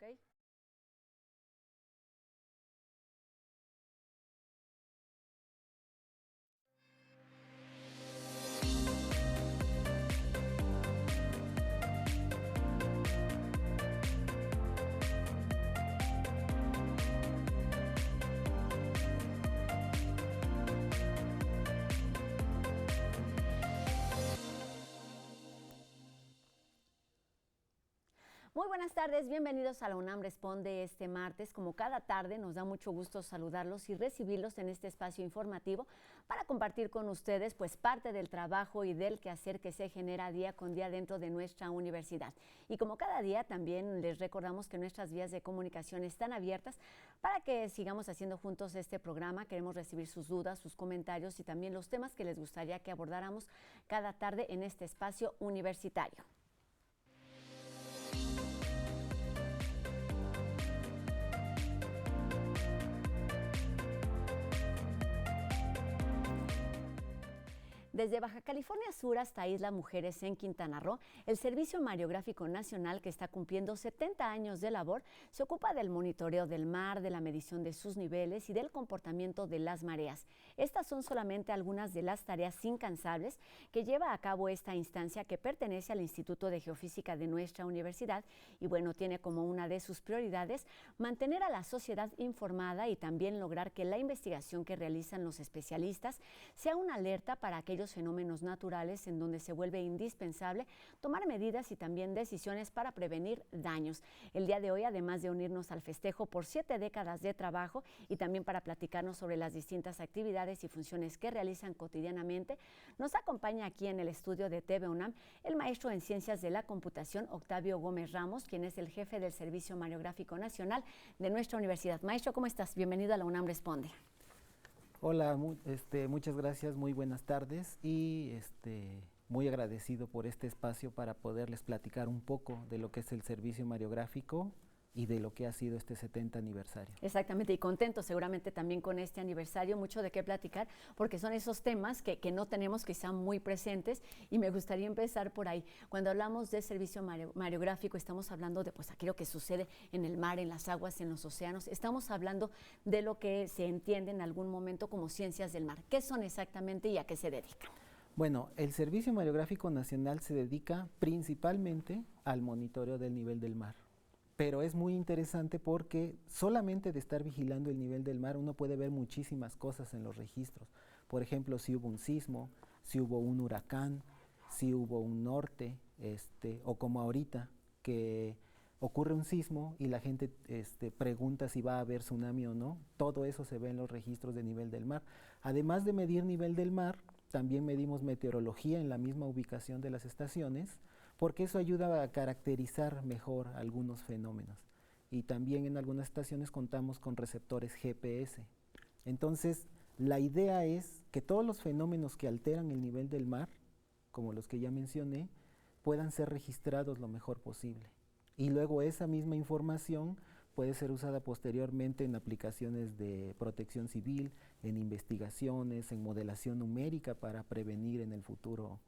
¿ok? Muy buenas tardes, bienvenidos a la UNAM Responde este martes. Como cada tarde, nos da mucho gusto saludarlos y recibirlos en este espacio informativo para compartir con ustedes pues parte del trabajo y del quehacer que se genera día con día dentro de nuestra universidad. Y como cada día, también les recordamos que nuestras vías de comunicación están abiertas para que sigamos haciendo juntos este programa. Queremos recibir sus dudas, sus comentarios y también los temas que les gustaría que abordáramos cada tarde en este espacio universitario. Desde Baja California Sur hasta Isla Mujeres en Quintana Roo, el Servicio Mareográfico Nacional, que está cumpliendo 70 años de labor, se ocupa del monitoreo del mar, de la medición de sus niveles y del comportamiento de las mareas. Estas son solamente algunas de las tareas incansables que lleva a cabo esta instancia que pertenece al Instituto de Geofísica de nuestra universidad y bueno, tiene como una de sus prioridades mantener a la sociedad informada y también lograr que la investigación que realizan los especialistas sea una alerta para aquellos fenómenos naturales en donde se vuelve indispensable tomar medidas y también decisiones para prevenir daños. El día de hoy, además de unirnos al festejo por 7 décadas de trabajo y también para platicarnos sobre las distintas actividades y funciones que realizan cotidianamente, nos acompaña aquí en el estudio de TV UNAM el maestro en Ciencias de la Computación, Octavio Gómez Ramos, quien es el jefe del Servicio Mareográfico Nacional de nuestra universidad. Maestro, ¿cómo estás? Bienvenido a la UNAM Responde. Hola, muchas gracias, muy buenas tardes y muy agradecido por este espacio para poderles platicar un poco de lo que es el servicio mareográfico y de lo que ha sido este 70 aniversario. Exactamente, y contento seguramente también con este aniversario, mucho de qué platicar, porque son esos temas que no tenemos quizá muy presentes y me gustaría empezar por ahí. Cuando hablamos de servicio mareográfico, estamos hablando de pues aquello que sucede en el mar, en las aguas, en los océanos, estamos hablando de lo que se entiende en algún momento como ciencias del mar. ¿Qué son exactamente y a qué se dedican? Bueno, el Servicio Mareográfico Nacional se dedica principalmente al monitoreo del nivel del mar. Pero es muy interesante porque solamente de estar vigilando el nivel del mar uno puede ver muchísimas cosas en los registros. Por ejemplo, si hubo un sismo, si hubo un huracán, si hubo un norte, o como ahorita que ocurre un sismo y la gente pregunta si va a haber tsunami o no. Todo eso se ve en los registros de nivel del mar. Además de medir nivel del mar, también medimos meteorología en la misma ubicación de las estaciones, porque eso ayuda a caracterizar mejor algunos fenómenos. Y también en algunas estaciones contamos con receptores GPS. Entonces, la idea es que todos los fenómenos que alteran el nivel del mar, como los que ya mencioné, puedan ser registrados lo mejor posible. Y luego esa misma información puede ser usada posteriormente en aplicaciones de protección civil, en investigaciones, en modelación numérica para prevenir en el futuro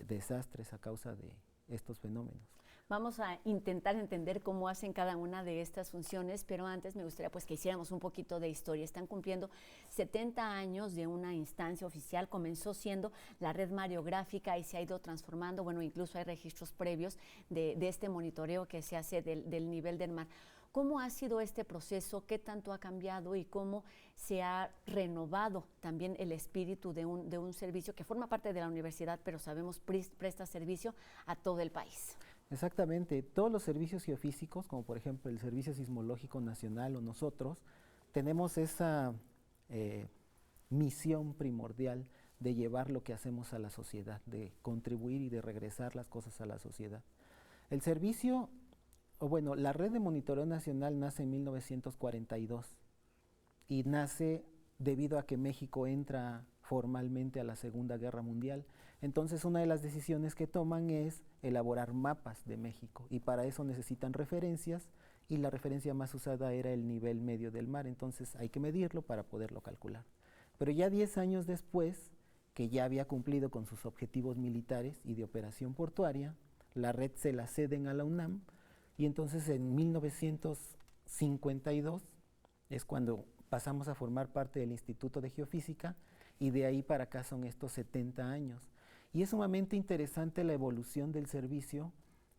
desastres a causa de estos fenómenos. Vamos a intentar entender cómo hacen cada una de estas funciones, pero antes me gustaría pues que hiciéramos un poquito de historia. Están cumpliendo 70 años de una instancia oficial, comenzó siendo la red mareográfica y se ha ido transformando, bueno, incluso hay registros previos de este monitoreo que se hace del nivel del mar. ¿Cómo ha sido este proceso? ¿Qué tanto ha cambiado y cómo se ha renovado también el espíritu de un servicio que forma parte de la universidad, pero sabemos presta servicio a todo el país? Exactamente. Todos los servicios geofísicos, como por ejemplo el Servicio Sismológico Nacional o nosotros, tenemos esa misión primordial de llevar lo que hacemos a la sociedad, de contribuir y de regresar las cosas a la sociedad. El servicio, la red de monitoreo nacional nace en 1942 y nace debido a que México entra formalmente a la Segunda Guerra Mundial. Entonces una de las decisiones que toman es elaborar mapas de México y para eso necesitan referencias y la referencia más usada era el nivel medio del mar, entonces hay que medirlo para poderlo calcular. Pero ya 10 años después, que ya había cumplido con sus objetivos militares y de operación portuaria, la red se la ceden a la UNAM Y entonces en 1952 es cuando pasamos a formar parte del Instituto de Geofísica, y de ahí para acá son estos 70 años. Y es sumamente interesante la evolución del servicio,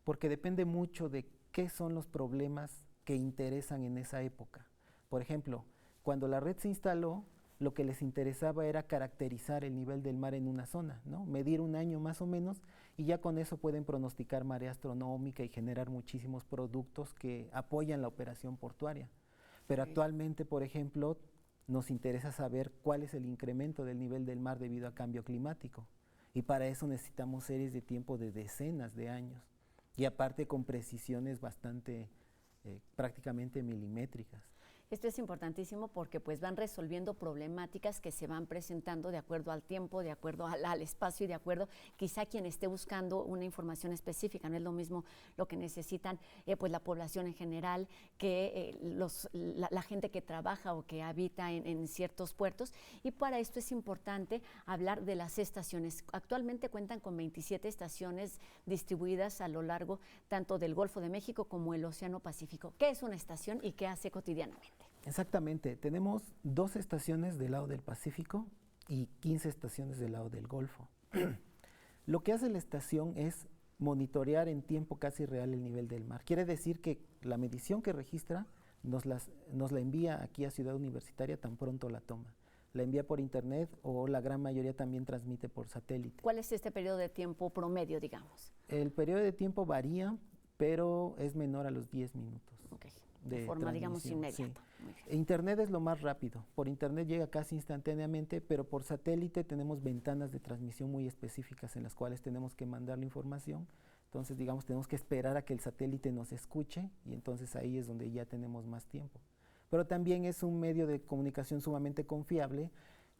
porque depende mucho de qué son los problemas que interesan en esa época. Por ejemplo, cuando la red se instaló, lo que les interesaba era caracterizar el nivel del mar en una zona, ¿no? Medir un año más o menos, y ya con eso pueden pronosticar marea astronómica y generar muchísimos productos que apoyan la operación portuaria. Pero actualmente, por ejemplo, nos interesa saber cuál es el incremento del nivel del mar debido a cambio climático. Y para eso necesitamos series de tiempo de decenas de años. Y aparte con precisiones bastante, prácticamente milimétricas. Esto es importantísimo porque pues van resolviendo problemáticas que se van presentando de acuerdo al tiempo, de acuerdo al espacio y de acuerdo quizá quien esté buscando una información específica. No es lo mismo lo que necesitan pues la población en general que la gente que trabaja o que habita en ciertos puertos. Y para esto es importante hablar de las estaciones. Actualmente cuentan con 27 estaciones distribuidas a lo largo tanto del Golfo de México como el Océano Pacífico. ¿Qué es una estación y qué hace cotidianamente? Exactamente, tenemos 12 estaciones del lado del Pacífico y 15 estaciones del lado del Golfo. Lo que hace la estación es monitorear en tiempo casi real el nivel del mar. Quiere decir que la medición que registra nos la envía aquí a Ciudad Universitaria tan pronto la toma. La envía por internet o la gran mayoría también transmite por satélite. ¿Cuál es este periodo de tiempo promedio, digamos? El periodo de tiempo varía, pero es menor a los 10 minutos. Okay. De forma, digamos, inmediata. Sí. Internet es lo más rápido. Por internet llega casi instantáneamente, pero por satélite tenemos ventanas de transmisión muy específicas en las cuales tenemos que mandar la información. Entonces, digamos, tenemos que esperar a que el satélite nos escuche y entonces ahí es donde ya tenemos más tiempo. Pero también es un medio de comunicación sumamente confiable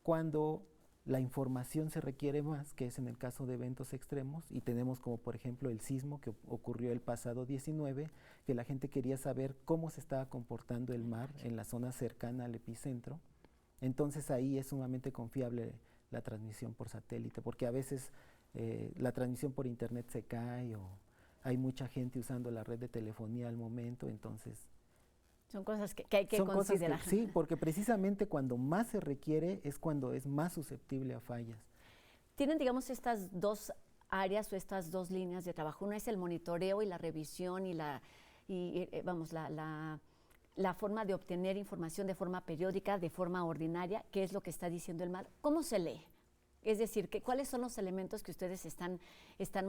cuando la información se requiere más, que es en el caso de eventos extremos, y tenemos como por ejemplo el sismo que ocurrió el pasado 19, que la gente quería saber cómo se estaba comportando el mar en la zona cercana al epicentro. Entonces ahí es sumamente confiable la transmisión por satélite, porque a veces la transmisión por internet se cae o hay mucha gente usando la red de telefonía al momento, entonces... Son cosas que hay que considerar. Sí, porque precisamente cuando más se requiere es cuando es más susceptible a fallas. Tienen, digamos, estas dos áreas o estas dos líneas de trabajo. Una es el monitoreo y la revisión y la forma de obtener información de forma periódica, de forma ordinaria, que es lo que está diciendo el mar. ¿Cómo se lee? Es decir, ¿cuáles son los elementos que ustedes están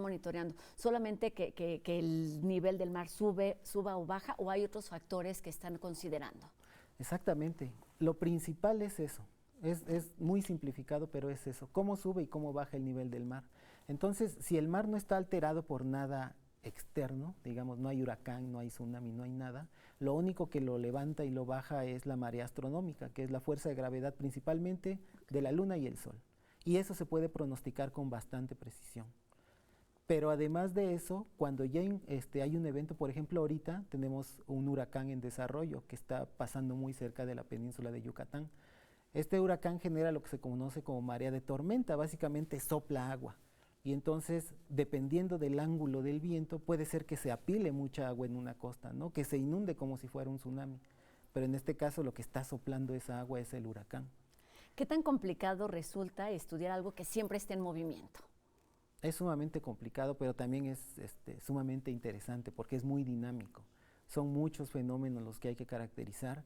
monitoreando? ¿Solamente que el nivel del mar suba o baja, o hay otros factores que están considerando? Exactamente. Lo principal es eso. Es muy simplificado, pero es eso. ¿Cómo sube y cómo baja el nivel del mar? Entonces, si el mar no está alterado por nada externo, digamos, no hay huracán, no hay tsunami, no hay nada, lo único que lo levanta y lo baja es la marea astronómica, que es la fuerza de gravedad principalmente de la Luna y el Sol. Y eso se puede pronosticar con bastante precisión. Pero además de eso, cuando ya hay un evento, por ejemplo, ahorita tenemos un huracán en desarrollo que está pasando muy cerca de la península de Yucatán. Este huracán genera lo que se conoce como marea de tormenta, básicamente sopla agua. Y entonces, dependiendo del ángulo del viento, puede ser que se apile mucha agua en una costa, ¿no? Que se inunde como si fuera un tsunami. Pero en este caso lo que está soplando esa agua es el huracán. ¿Qué tan complicado resulta estudiar algo que siempre esté en movimiento? Es sumamente complicado, pero también es sumamente interesante porque es muy dinámico. Son muchos fenómenos los que hay que caracterizar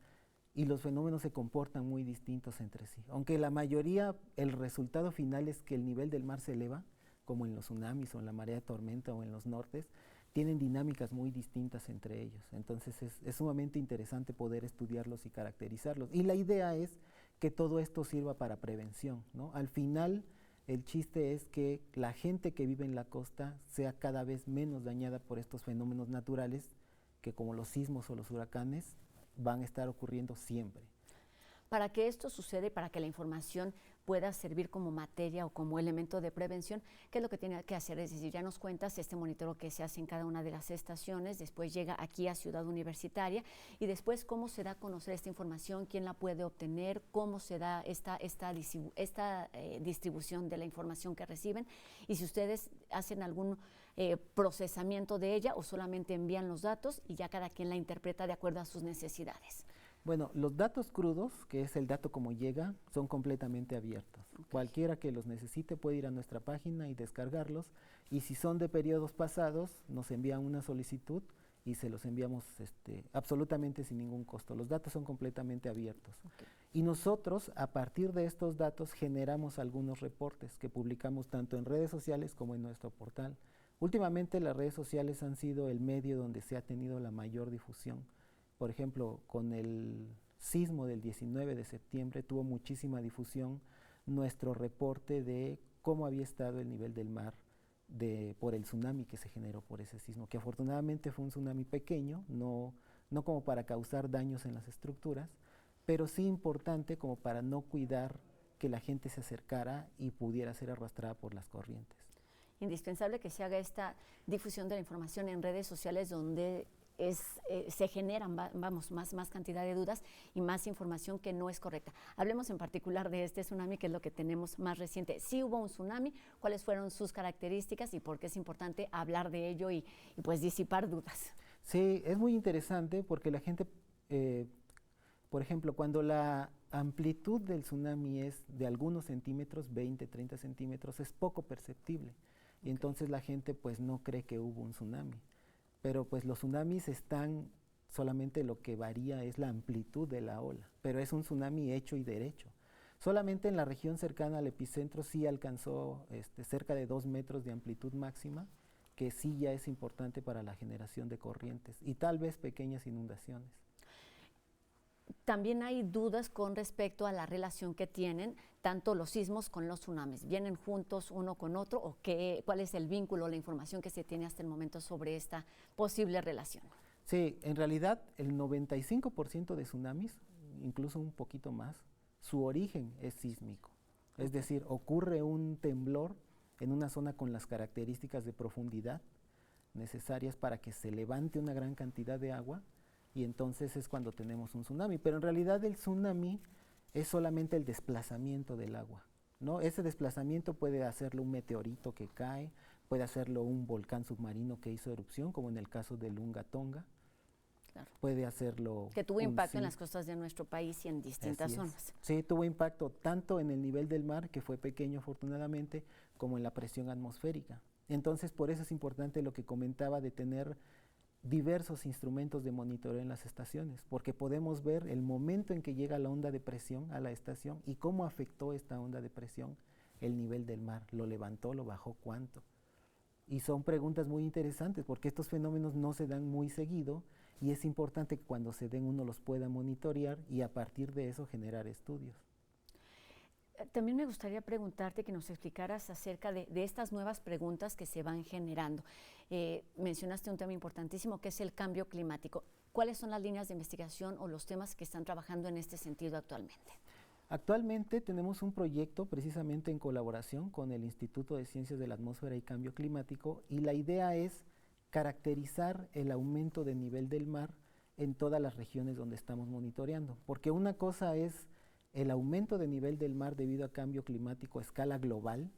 y los fenómenos se comportan muy distintos entre sí. Aunque la mayoría, el resultado final es que el nivel del mar se eleva, como en los tsunamis o en la marea de tormenta o en los nortes, tienen dinámicas muy distintas entre ellos. Entonces es sumamente interesante poder estudiarlos y caracterizarlos. Y la idea es que todo esto sirva para prevención, ¿no? Al final, el chiste es que la gente que vive en la costa sea cada vez menos dañada por estos fenómenos naturales que, como los sismos o los huracanes, van a estar ocurriendo siempre. Para que esto suceda y para que la información pueda servir como materia o como elemento de prevención, ¿qué es lo que tiene que hacer? Es decir, ya nos cuentas este monitoreo que se hace en cada una de las estaciones, después llega aquí a Ciudad Universitaria y después cómo se da a conocer esta información, quién la puede obtener, cómo se da esta distribución de la información que reciben y si ustedes hacen procesamiento de ella o solamente envían los datos y ya cada quien la interpreta de acuerdo a sus necesidades? Bueno, los datos crudos, que es el dato como llega, son completamente abiertos. Okay. Cualquiera que los necesite puede ir a nuestra página y descargarlos, y si son de periodos pasados, nos envían una solicitud y se los enviamos absolutamente sin ningún costo. Los datos son completamente abiertos. Okay. Y nosotros, a partir de estos datos, generamos algunos reportes que publicamos tanto en redes sociales como en nuestro portal. Últimamente las redes sociales han sido el medio donde se ha tenido la mayor difusión. Por ejemplo, con el sismo del 19 de septiembre tuvo muchísima difusión nuestro reporte de cómo había estado el nivel del mar por el tsunami que se generó por ese sismo, que afortunadamente fue un tsunami pequeño, no como para causar daños en las estructuras, pero sí importante como para no cuidar que la gente se acercara y pudiera ser arrastrada por las corrientes. Indispensable que se haga esta difusión de la información en redes sociales donde se generan más cantidad de dudas y más información que no es correcta. Hablemos en particular de este tsunami, que es lo que tenemos más reciente. Sí hubo un tsunami, ¿cuáles fueron sus características y por qué es importante hablar de ello y pues disipar dudas? Sí, es muy interesante porque la gente, por ejemplo, cuando la amplitud del tsunami es de algunos centímetros, 20, 30 centímetros, es poco perceptible. Y entonces la gente pues no cree que hubo un tsunami. Pero pues los tsunamis solamente lo que varía es la amplitud de la ola, pero es un tsunami hecho y derecho. Solamente en la región cercana al epicentro sí alcanzó cerca de 2 metros de amplitud máxima, que sí ya es importante para la generación de corrientes y tal vez pequeñas inundaciones. También hay dudas con respecto a la relación que tienen tanto los sismos con los tsunamis. ¿Vienen juntos uno con otro o cuál es el vínculo, la información que se tiene hasta el momento sobre esta posible relación? Sí, en realidad el 95% de tsunamis, incluso un poquito más, su origen es sísmico. Es decir, ocurre un temblor en una zona con las características de profundidad necesarias para que se levante una gran cantidad de agua, y entonces es cuando tenemos un tsunami. Pero en realidad el tsunami es solamente el desplazamiento del agua, ¿no? Ese desplazamiento puede hacerlo un meteorito que cae, puede hacerlo un volcán submarino que hizo erupción, como en el caso del Lunga Tonga. Claro. Puede hacerlo que tuvo impacto en las costas de nuestro país y en distintas zonas. Sí, tuvo impacto tanto en el nivel del mar, que fue pequeño afortunadamente, como en la presión atmosférica. Entonces, por eso es importante lo que comentaba de tener diversos instrumentos de monitoreo en las estaciones, porque podemos ver el momento en que llega la onda de presión a la estación y cómo afectó esta onda de presión el nivel del mar. ¿Lo levantó, lo bajó, cuánto? Y son preguntas muy interesantes porque estos fenómenos no se dan muy seguido y es importante que cuando se den uno los pueda monitorear y a partir de eso generar estudios. También me gustaría preguntarte que nos explicaras acerca de estas nuevas preguntas que se van generando. Mencionaste un tema importantísimo que es el cambio climático. ¿Cuáles son las líneas de investigación o los temas que están trabajando en este sentido actualmente? Actualmente tenemos un proyecto precisamente en colaboración con el Instituto de Ciencias de la Atmósfera y Cambio Climático, y la idea es caracterizar el aumento del nivel del mar en todas las regiones donde estamos monitoreando, porque una cosa es el aumento de nivel del mar debido a cambio climático a escala global,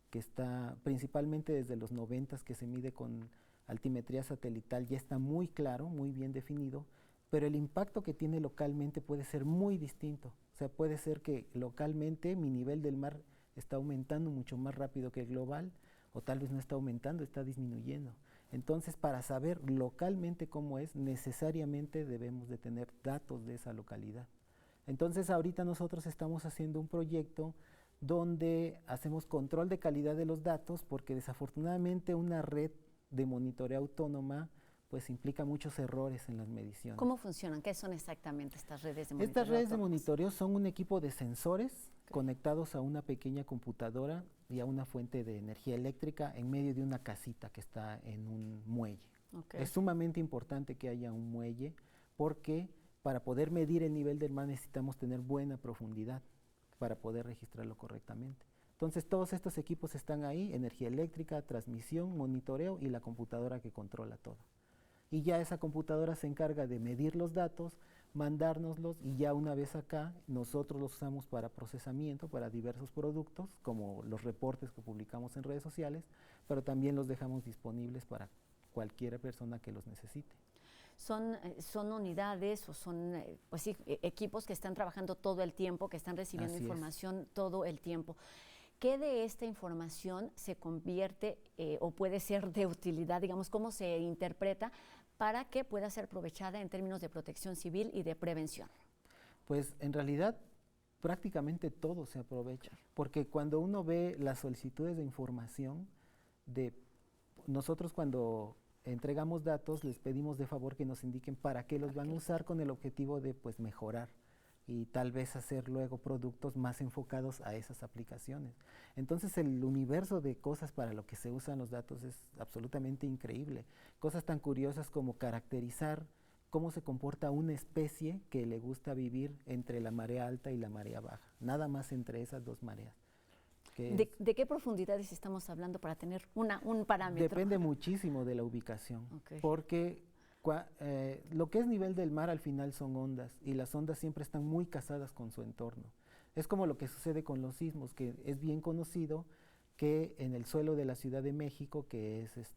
que está principalmente desde los 90 que se mide con altimetría satelital, ya está muy claro, muy bien definido, pero el impacto que tiene localmente puede ser muy distinto. O sea, puede ser que localmente mi nivel del mar está aumentando mucho más rápido que el global, o tal vez no está aumentando, está disminuyendo. Entonces, para saber localmente cómo es, necesariamente debemos de tener datos de esa localidad. Entonces, ahorita nosotros estamos haciendo un proyecto donde hacemos control de calidad de los datos, porque desafortunadamente una red de monitoreo autónoma pues implica muchos errores en las mediciones. ¿Cómo funcionan? ¿Qué son exactamente estas redes de monitoreo? Estas redes de monitoreo son un equipo de sensores conectados a una pequeña computadora y a una fuente de energía eléctrica en medio de una casita que está en un muelle. Es sumamente importante que haya un muelle porque para poder medir el nivel del mar necesitamos tener buena profundidad para poder registrarlo correctamente. Entonces todos estos equipos están ahí, energía eléctrica, transmisión, monitoreo y la computadora que controla todo. Y ya esa computadora se encarga de medir los datos mandárnoslos y ya una vez acá nosotros los usamos para procesamiento, para diversos productos, como los reportes que publicamos en redes sociales, pero también los dejamos disponibles para cualquier persona que los necesite. Son unidades o son pues sí, equipos que están trabajando todo el tiempo, que están recibiendo información todo el tiempo. ¿Qué de esta información se convierte o puede ser de utilidad, digamos, cómo se interpreta para que pueda ser aprovechada en términos de protección civil y de prevención? Pues en realidad prácticamente todo se aprovecha, porque cuando uno ve las solicitudes de información, nosotros cuando entregamos datos les pedimos de favor que nos indiquen para qué los van a usar con el objetivo de pues mejorar y tal vez hacer luego productos más enfocados a esas aplicaciones. Entonces el universo de cosas para lo que se usan los datos es absolutamente increíble. Cosas tan curiosas como caracterizar cómo se comporta una especie que le gusta vivir entre la marea alta y la marea baja, nada más entre esas dos mareas. ¿De qué profundidades estamos hablando para tener un parámetro? Depende muchísimo de la ubicación, porque lo que es nivel del mar al final son ondas y las ondas siempre están muy casadas con su entorno. Es como lo que sucede con los sismos, que es bien conocido que en el suelo de la Ciudad de México, que es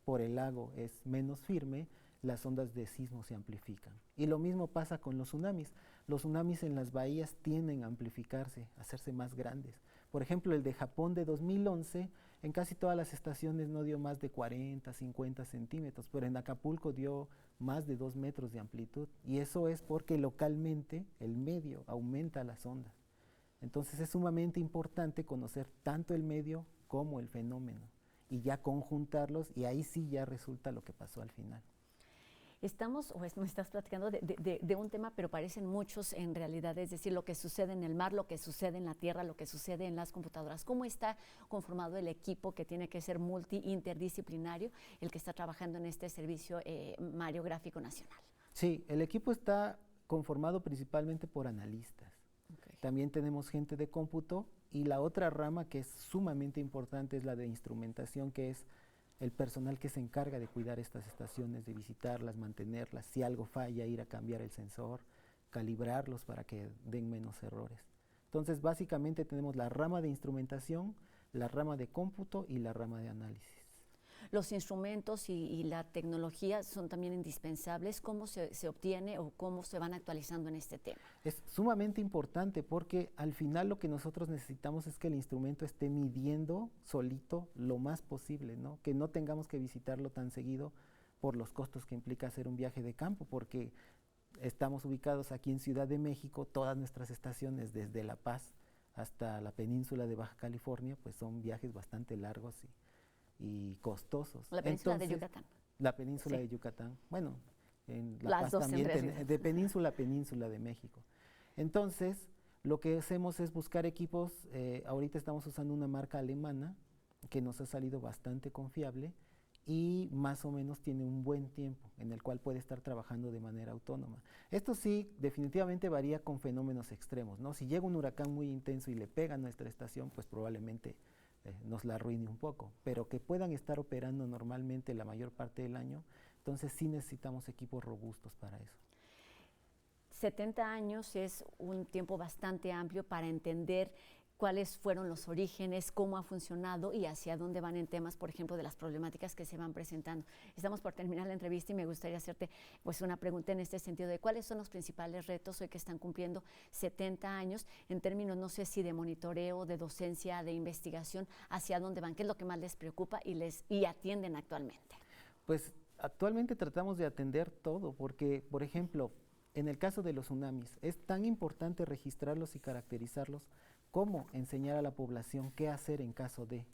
por el lago, es menos firme, las ondas de sismo se amplifican. Y lo mismo pasa con los tsunamis. Los tsunamis en las bahías tienden a amplificarse, a hacerse más grandes. Por ejemplo, el de Japón de 2011, en casi todas las estaciones no dio más de 40, 50 centímetros, pero en Acapulco dio más de 2 metros de amplitud. Y eso es porque localmente el medio aumenta las ondas. Entonces es sumamente importante conocer tanto el medio como el fenómeno y ya conjuntarlos y ahí sí ya resulta lo que pasó al final. Me estás platicando de un tema, pero parecen muchos en realidad, es decir, lo que sucede en el mar, lo que sucede en la tierra, lo que sucede en las computadoras. ¿Cómo está conformado el equipo que tiene que ser interdisciplinario, el que está trabajando en este servicio Mariográfico Nacional? Sí, el equipo está conformado principalmente por analistas. También tenemos gente de cómputo y la otra rama que es sumamente importante es la de instrumentación, que es el personal que se encarga de cuidar estas estaciones, de visitarlas, mantenerlas, si algo falla, ir a cambiar el sensor, calibrarlos para que den menos errores. Entonces, básicamente tenemos la rama de instrumentación, la rama de cómputo y la rama de análisis. Los instrumentos y la tecnología son también indispensables. ¿Cómo se obtiene o cómo se van actualizando en este tema? Es sumamente importante porque al final lo que nosotros necesitamos es que el instrumento esté midiendo solito lo más posible, ¿no? Que no tengamos que visitarlo tan seguido por los costos que implica hacer un viaje de campo, porque estamos ubicados aquí en Ciudad de México, todas nuestras estaciones desde La Paz hasta la península de Baja California, pues son viajes bastante largos y costosos. La península de Yucatán. La península de Yucatán. Bueno, en La Las Paz dos también, de península a península de México. Entonces, lo que hacemos es buscar equipos, ahorita estamos usando una marca alemana que nos ha salido bastante confiable y más o menos tiene un buen tiempo en el cual puede estar trabajando de manera autónoma. Esto sí, definitivamente varía con fenómenos extremos, ¿no? Si llega un huracán muy intenso y le pega a nuestra estación, pues probablemente nos la arruine un poco, pero que puedan estar operando normalmente la mayor parte del año, entonces sí necesitamos equipos robustos para eso. 70 años es un tiempo bastante amplio para entender cuáles fueron los orígenes, cómo ha funcionado y hacia dónde van en temas, por ejemplo, de las problemáticas que se van presentando. Estamos por terminar la entrevista y me gustaría hacerte pues una pregunta en este sentido de cuáles son los principales retos hoy que están cumpliendo 70 años en términos, no sé si de monitoreo, de docencia, de investigación, hacia dónde van, qué es lo que más les preocupa y atienden actualmente. Pues actualmente tratamos de atender todo porque, por ejemplo, en el caso de los tsunamis, es tan importante registrarlos y caracterizarlos como enseñar a la población qué hacer en caso de.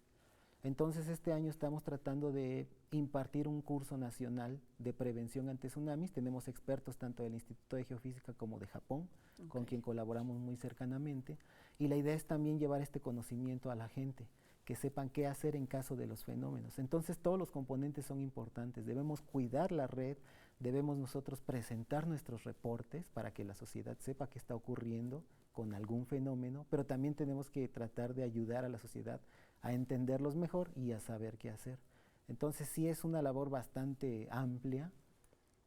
Entonces este año estamos tratando de impartir un curso nacional de prevención ante tsunamis. Tenemos expertos tanto del Instituto de Geofísica como de Japón, con quien colaboramos muy cercanamente. Y la idea es también llevar este conocimiento a la gente, que sepan qué hacer en caso de los fenómenos. Entonces todos los componentes son importantes. Debemos cuidar la red, debemos nosotros presentar nuestros reportes para que la sociedad sepa qué está ocurriendo con algún fenómeno, pero también tenemos que tratar de ayudar a la sociedad a entenderlos mejor y a saber qué hacer. Entonces sí es una labor bastante amplia,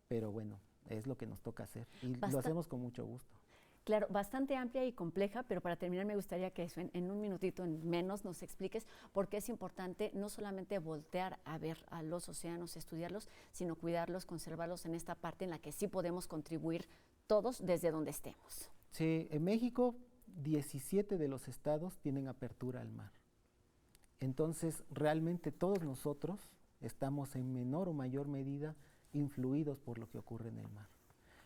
pero bueno, es lo que nos toca hacer y lo hacemos con mucho gusto. Claro, bastante amplia y compleja, pero para terminar me gustaría que eso en un minutito, en menos, nos expliques por qué es importante no solamente voltear a ver a los océanos, estudiarlos, sino cuidarlos, conservarlos en esta parte en la que sí podemos contribuir todos desde donde estemos. Sí, en México 17 de los estados tienen apertura al mar. Entonces, realmente todos nosotros estamos en menor o mayor medida influidos por lo que ocurre en el mar.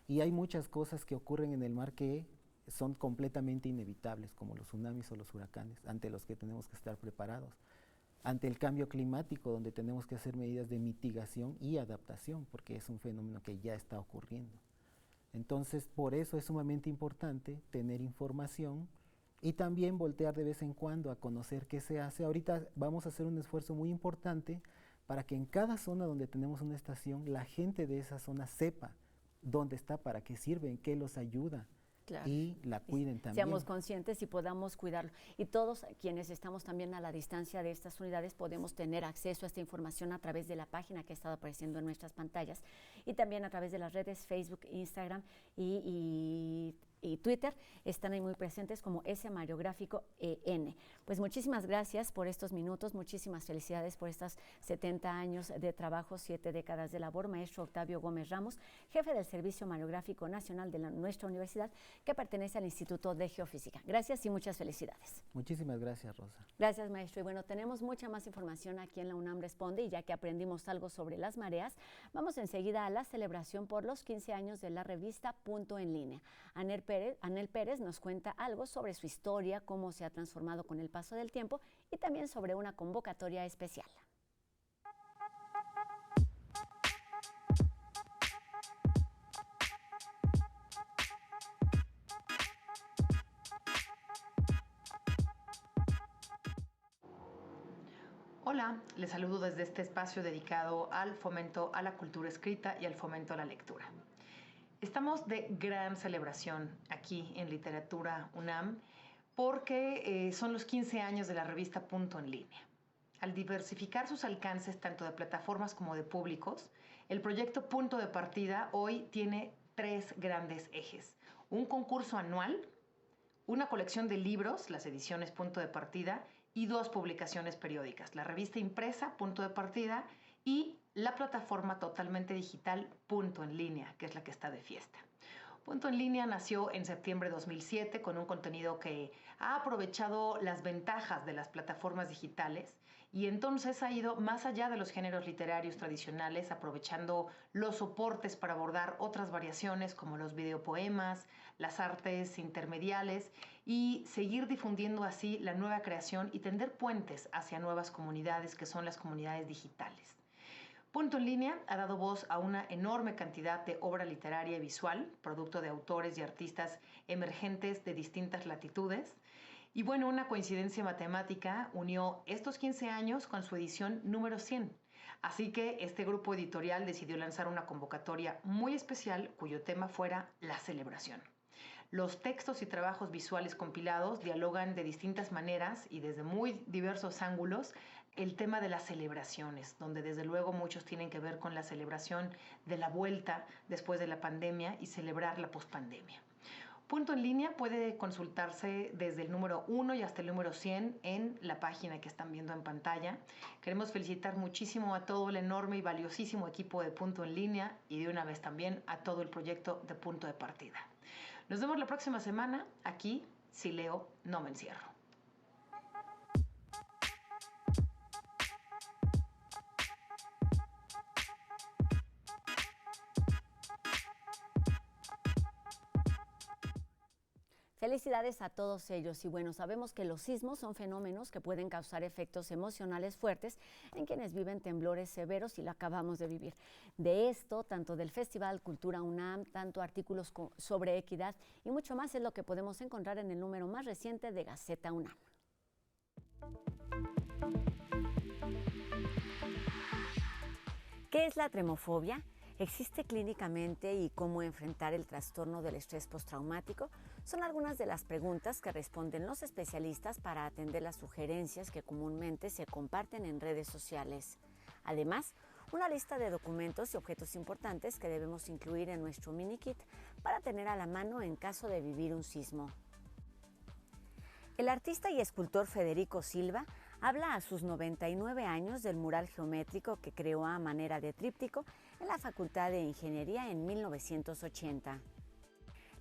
Y hay muchas cosas que ocurren en el mar que son completamente inevitables, como los tsunamis o los huracanes, ante los que tenemos que estar preparados. Ante el cambio climático, donde tenemos que hacer medidas de mitigación y adaptación, porque es un fenómeno que ya está ocurriendo. Entonces, por eso es sumamente importante tener información y también voltear de vez en cuando a conocer qué se hace. Ahorita vamos a hacer un esfuerzo muy importante para que en cada zona donde tenemos una estación, la gente de esa zona sepa dónde está, para qué sirve, en qué los ayuda. Claro. Y la cuiden también. Seamos conscientes y podamos cuidarlo. Y todos quienes estamos también a la distancia de estas unidades podemos tener acceso a esta información a través de la página que ha estado apareciendo en nuestras pantallas y también a través de las redes Facebook, Instagram y Twitter. Están ahí muy presentes como ese Mareográfico EN. Pues muchísimas gracias por estos minutos, muchísimas felicidades por estos 70 años de trabajo, 7 décadas de labor, maestro Octavio Gómez Ramos, jefe del Servicio Mareográfico Nacional de nuestra universidad, que pertenece al Instituto de Geofísica. Gracias y muchas felicidades. Muchísimas gracias, Rosa. Gracias, maestro. Y bueno, tenemos mucha más información aquí en la UNAM Responde, y ya que aprendimos algo sobre las mareas, vamos enseguida a la celebración por los 15 años de la revista Punto en Línea. Anel Pérez nos cuenta algo sobre su historia, cómo se ha transformado con el paso del tiempo y también sobre una convocatoria especial. Hola, les saludo desde este espacio dedicado al fomento a la cultura escrita y al fomento a la lectura. Estamos de gran celebración aquí en Literatura UNAM porque son los 15 años de la revista Punto en Línea. Al diversificar sus alcances tanto de plataformas como de públicos, el proyecto Punto de Partida hoy tiene 3 grandes ejes. Un concurso anual, una colección de libros, las ediciones Punto de Partida, y 2 publicaciones periódicas, la revista impresa Punto de Partida y la plataforma totalmente digital Punto en Línea, que es la que está de fiesta. Punto en Línea nació en septiembre de 2007 con un contenido que ha aprovechado las ventajas de las plataformas digitales y entonces ha ido más allá de los géneros literarios tradicionales, aprovechando los soportes para abordar otras variaciones como los videopoemas, las artes intermediales y seguir difundiendo así la nueva creación y tender puentes hacia nuevas comunidades que son las comunidades digitales. Punto en Línea ha dado voz a una enorme cantidad de obra literaria y visual, producto de autores y artistas emergentes de distintas latitudes. Y bueno, una coincidencia matemática unió estos 15 años con su edición número 100. Así que este grupo editorial decidió lanzar una convocatoria muy especial cuyo tema fuera la celebración. Los textos y trabajos visuales compilados dialogan de distintas maneras y desde muy diversos ángulos el tema de las celebraciones, donde desde luego muchos tienen que ver con la celebración de la vuelta después de la pandemia y celebrar la pospandemia. Punto en Línea puede consultarse desde el número 1 y hasta el número 100 en la página que están viendo en pantalla. Queremos felicitar muchísimo a todo el enorme y valiosísimo equipo de Punto en Línea y de una vez también a todo el proyecto de Punto de Partida. Nos vemos la próxima semana aquí, si leo, no me encierro. Felicidades a todos ellos y bueno, sabemos que los sismos son fenómenos que pueden causar efectos emocionales fuertes en quienes viven temblores severos y lo acabamos de vivir. De esto, tanto del Festival Cultura UNAM, tanto artículos sobre equidad y mucho más es lo que podemos encontrar en el número más reciente de Gaceta UNAM. ¿Qué es la tremofobia? ¿Existe clínicamente y cómo enfrentar el trastorno del estrés postraumático? Son algunas de las preguntas que responden los especialistas para atender las sugerencias que comúnmente se comparten en redes sociales. Además, una lista de documentos y objetos importantes que debemos incluir en nuestro mini kit para tener a la mano en caso de vivir un sismo. El artista y escultor Federico Silva habla a sus 99 años del mural geométrico que creó a manera de tríptico en la Facultad de Ingeniería en 1980.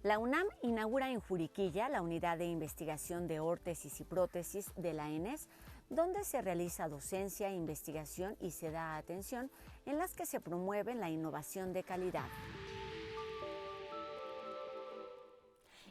La UNAM inaugura en Juriquilla la Unidad de Investigación de Órtesis y Prótesis de la ENES, donde se realiza docencia, investigación y se da atención en las que se promueve la innovación de calidad.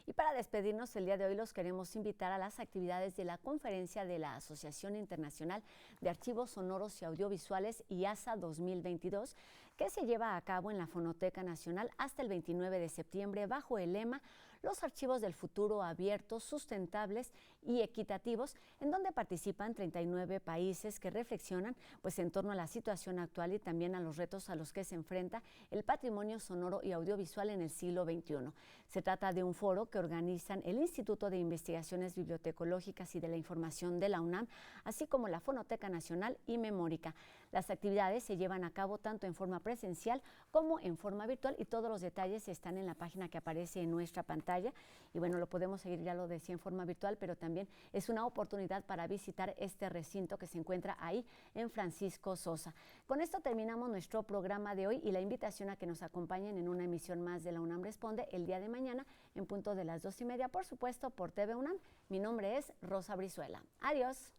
Y para despedirnos el día de hoy los queremos invitar a las actividades de la conferencia de la Asociación Internacional de Archivos Sonoros y Audiovisuales IASA 2022, que se lleva a cabo en la Fonoteca Nacional hasta el 29 de septiembre bajo el lema Los archivos del futuro abiertos, sustentables y equitativos, en donde participan 39 países que reflexionan en torno a la situación actual y también a los retos a los que se enfrenta el patrimonio sonoro y audiovisual en el siglo XXI. Se trata de un foro que organizan el Instituto de Investigaciones Bibliotecológicas y de la Información de la UNAM, así como la Fonoteca Nacional y Memórica. Las actividades se llevan a cabo tanto en forma presencial como en forma virtual y todos los detalles están en la página que aparece en nuestra pantalla. Y bueno, lo podemos seguir, ya lo decía, en forma virtual, pero también es una oportunidad para visitar este recinto que se encuentra ahí en Francisco Sosa. Con esto terminamos nuestro programa de hoy y la invitación a que nos acompañen en una emisión más de la UNAM Responde el día de mañana en punto de las 2:30, por supuesto, por TV UNAM. Mi nombre es Rosa Brizuela. Adiós.